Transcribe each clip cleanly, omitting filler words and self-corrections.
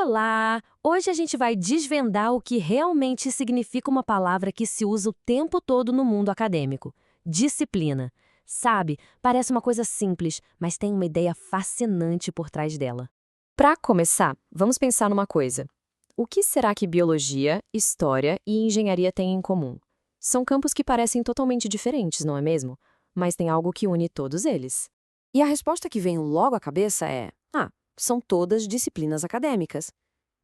Olá! Hoje a gente vai desvendar o que realmente significa uma palavra que se usa o tempo todo no mundo acadêmico: disciplina. Sabe, parece uma coisa simples, mas tem uma ideia fascinante por trás dela. Para começar, vamos pensar numa coisa. O que será que biologia, história e engenharia têm em comum? São campos que parecem totalmente diferentes, não é mesmo? Mas tem algo que une todos eles. E a resposta que vem logo à cabeça é: são todas disciplinas acadêmicas.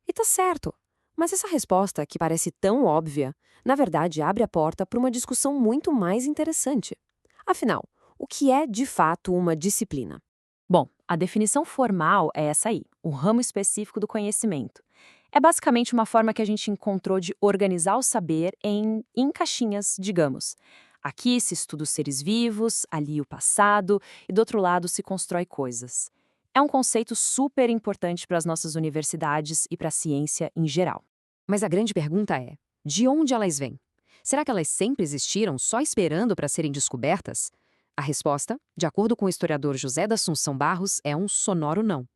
E tá certo. Mas essa resposta, que parece tão óbvia, na verdade abre a porta para uma discussão muito mais interessante. Afinal, o que é de fato uma disciplina? Bom, a definição formal é essa aí, o ramo específico do conhecimento. É basicamente uma forma que a gente encontrou de organizar o saber em caixinhas, digamos. Aqui se estuda os seres vivos, ali o passado, e do outro lado se constrói coisas. É um conceito super importante para as nossas universidades e para a ciência em geral. Mas a grande pergunta é: de onde elas vêm? Será que elas sempre existiram só esperando para serem descobertas? A resposta, de acordo com o historiador José da Assunção Barros, é um sonoro não.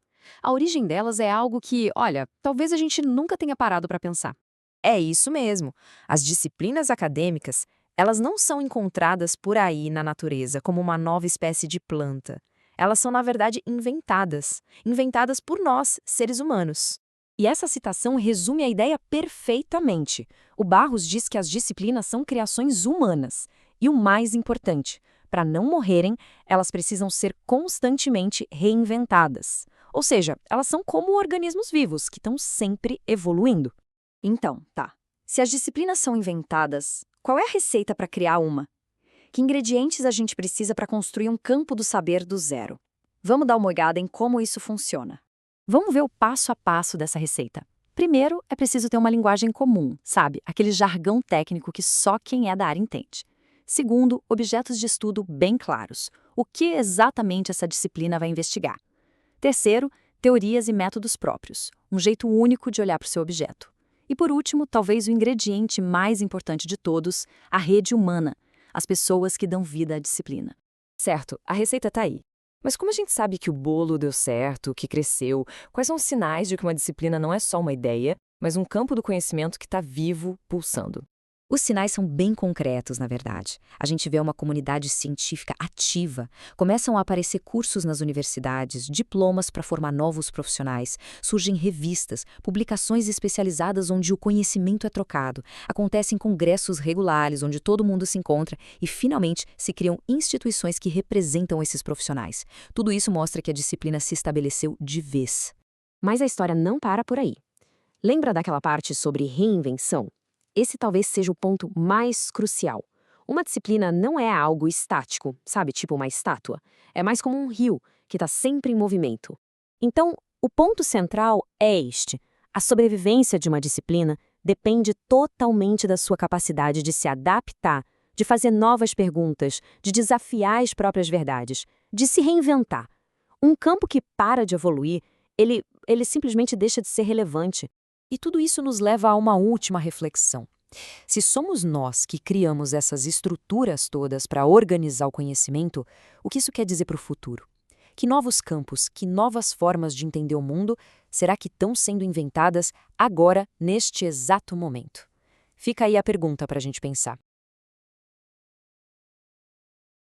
A origem delas é algo que, olha, talvez a gente nunca tenha parado para pensar. É isso mesmo. As disciplinas acadêmicas, elas não são encontradas por aí na natureza como uma nova espécie de planta. Elas são, na verdade, inventadas por nós, seres humanos. E essa citação resume a ideia perfeitamente. O Barros diz que as disciplinas são criações humanas. E o mais importante, para não morrerem, elas precisam ser constantemente reinventadas. Ou seja, elas são como organismos vivos, que estão sempre evoluindo. Então, tá. Se as disciplinas são inventadas, qual é a receita para criar uma? Que ingredientes a gente precisa para construir um campo do saber do zero? Vamos dar uma olhada em como isso funciona. Vamos ver o passo a passo dessa receita. Primeiro, é preciso ter uma linguagem comum, sabe? Aquele jargão técnico que só quem é da área entende. Segundo, objetos de estudo bem claros. O que exatamente essa disciplina vai investigar? Terceiro, teorias e métodos próprios. Um jeito único de olhar para o seu objeto. E por último, talvez o ingrediente mais importante de todos, a rede humana. As pessoas que dão vida à disciplina. Certo, a receita está aí. Mas como a gente sabe que o bolo deu certo, que cresceu, quais são os sinais de que uma disciplina não é só uma ideia, mas um campo do conhecimento que está vivo, pulsando? Os sinais são bem concretos, na verdade. A gente vê uma comunidade científica ativa. Começam a aparecer cursos nas universidades, diplomas para formar novos profissionais, surgem revistas, publicações especializadas onde o conhecimento é trocado, acontecem congressos regulares onde todo mundo se encontra e, finalmente, se criam instituições que representam esses profissionais. Tudo isso mostra que a disciplina se estabeleceu de vez. Mas a história não para por aí. Lembra daquela parte sobre reinvenção? Esse talvez seja o ponto mais crucial. Uma disciplina não é algo estático, sabe, tipo uma estátua. É mais como um rio, que está sempre em movimento. Então, o ponto central é este. A sobrevivência de uma disciplina depende totalmente da sua capacidade de se adaptar, de fazer novas perguntas, de desafiar as próprias verdades, de se reinventar. Um campo que para de evoluir, ele simplesmente deixa de ser relevante. E tudo isso nos leva a uma última reflexão. Se somos nós que criamos essas estruturas todas para organizar o conhecimento, o que isso quer dizer para o futuro? Que novos campos, que novas formas de entender o mundo será que estão sendo inventadas agora, neste exato momento? Fica aí a pergunta para a gente pensar.